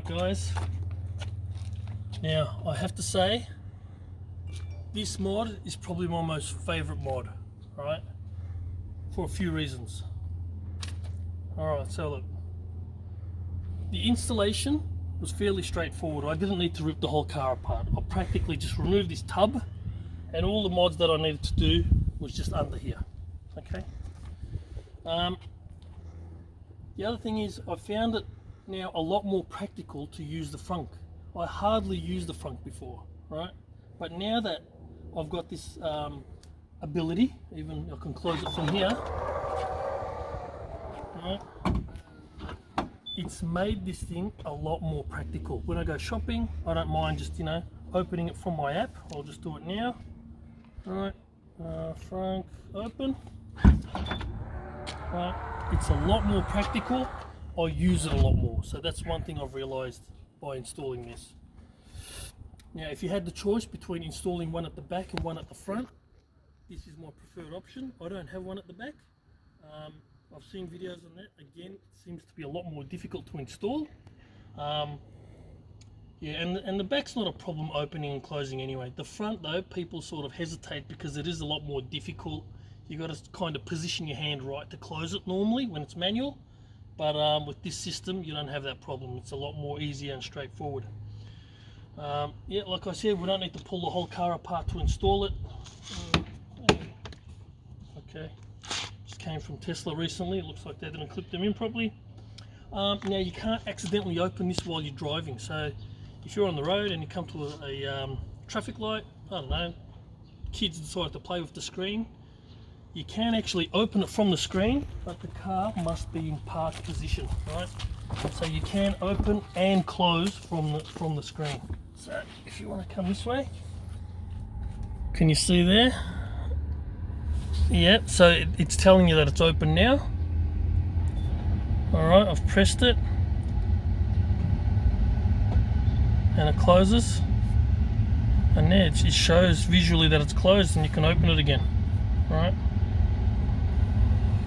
guys, now I have to say this mod is probably my most favorite mod, right, for a few reasons. Alright, so look, the installation was fairly straightforward. I didn't need to rip the whole car apart. I practically just removed this tub and all the mods that I needed to do was just under here. Okay. The other thing is I found it now a lot more practical to use the Frunk. I hardly used the Frunk before, right? But now that I've got this ability, even I can close it from here, right? It's made this thing a lot more practical. When I go shopping, I don't mind just, you know, opening it from my app. I'll just do it now. Right, Frunk, open. Right, it's a lot more practical. I use it a lot more. So that's one thing I've realized by installing this. Now, if you had the choice between installing one at the back and one at the front, this is my preferred option. I don't have one at the back. I've seen videos on that. Again, it seems to be a lot more difficult to install. Yeah, and the back's not a problem opening and closing anyway. The front though, people sort of hesitate because it is a lot more difficult. You got to kind of position your hand right to close it normally when it's manual. But with this system, you don't have that problem. It's a lot more easier and straightforward. Yeah, like I said, we don't need to pull the whole car apart to install it. Okay, just came from Tesla recently. It looks like they didn't clip them in properly. Now you can't accidentally open this while you're driving. So if you're on the road and you come to a traffic light, I don't know, kids decide to play with the screen, you can actually open it from the screen, but the car must be in park position, right? So you can open and close from the screen. So if you want to come this way, can you see there? Yeah, so it's telling you that it's open now. Alright, I've pressed it and it closes, and there it shows visually that it's closed and you can open it again. Alright.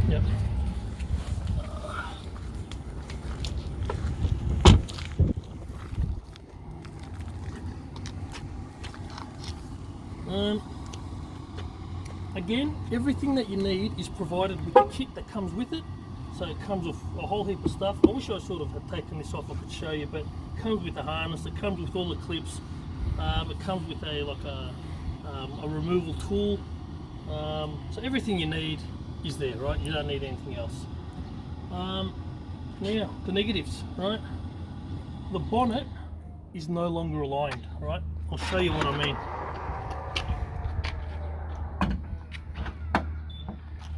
Yep. Again, everything that you need is provided with the kit that comes with it. So it comes with a whole heap of stuff. I wish I sort of had taken this off, I could show you, but it comes with a harness, it comes with all the clips, it comes with a removal tool. So everything you need is there, right? You don't need anything else. Now, the negatives, right? The bonnet is no longer aligned, right? I'll show you what I mean.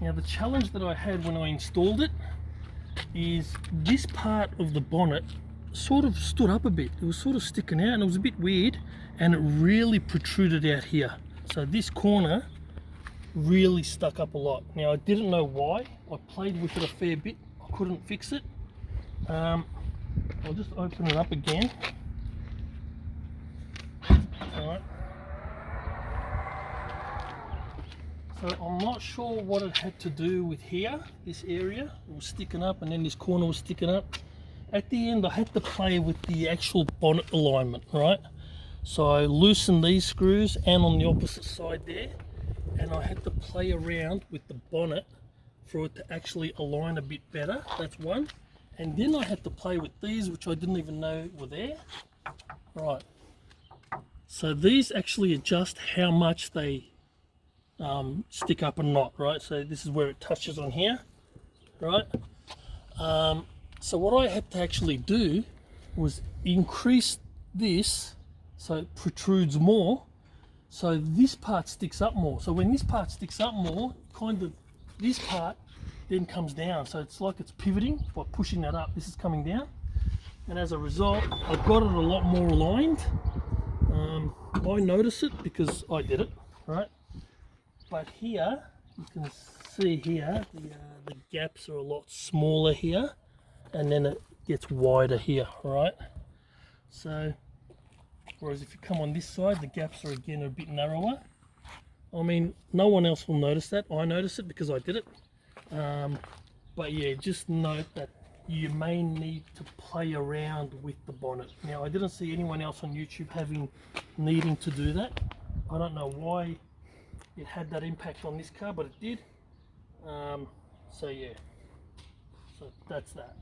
Now, the challenge that I had when I installed it is this part of the bonnet sort of stood up a bit. It was sort of sticking out and it was a bit weird, and it really protruded out here. So this corner really stuck up a lot. Now, I didn't know why. I played with it a fair bit. I couldn't fix it. I'll just open it up again. Alright. So I'm not sure what it had to do with here, this area. It was sticking up and then this corner was sticking up. At the end I had to play with the actual bonnet alignment, right? So I loosened these screws and on the opposite side there, and I had to play around with the bonnet for it to actually align a bit better. That's one. And then I had to play with these, which I didn't even know were there. Right. So these actually adjust how much they stick up and not, right? So this is where it touches on here, right? So what I had to actually do was increase this so it protrudes more, so this part sticks up more. So when this part sticks up more, kind of this part then comes down. So it's like it's pivoting by pushing that up. This is coming down, and as a result, I've got it a lot more aligned. I notice it because I did it, right? But here, you can see here, the gaps are a lot smaller here, and then it gets wider here, right? So, whereas if you come on this side, the gaps are again a bit narrower. I mean, no one else will notice that. I notice it because I did it. But yeah, just note that you may need to play around with the bonnet. Now, I didn't see anyone else on YouTube needing to do that. I don't know why it had that impact on this car, but it did. So yeah, so that's that.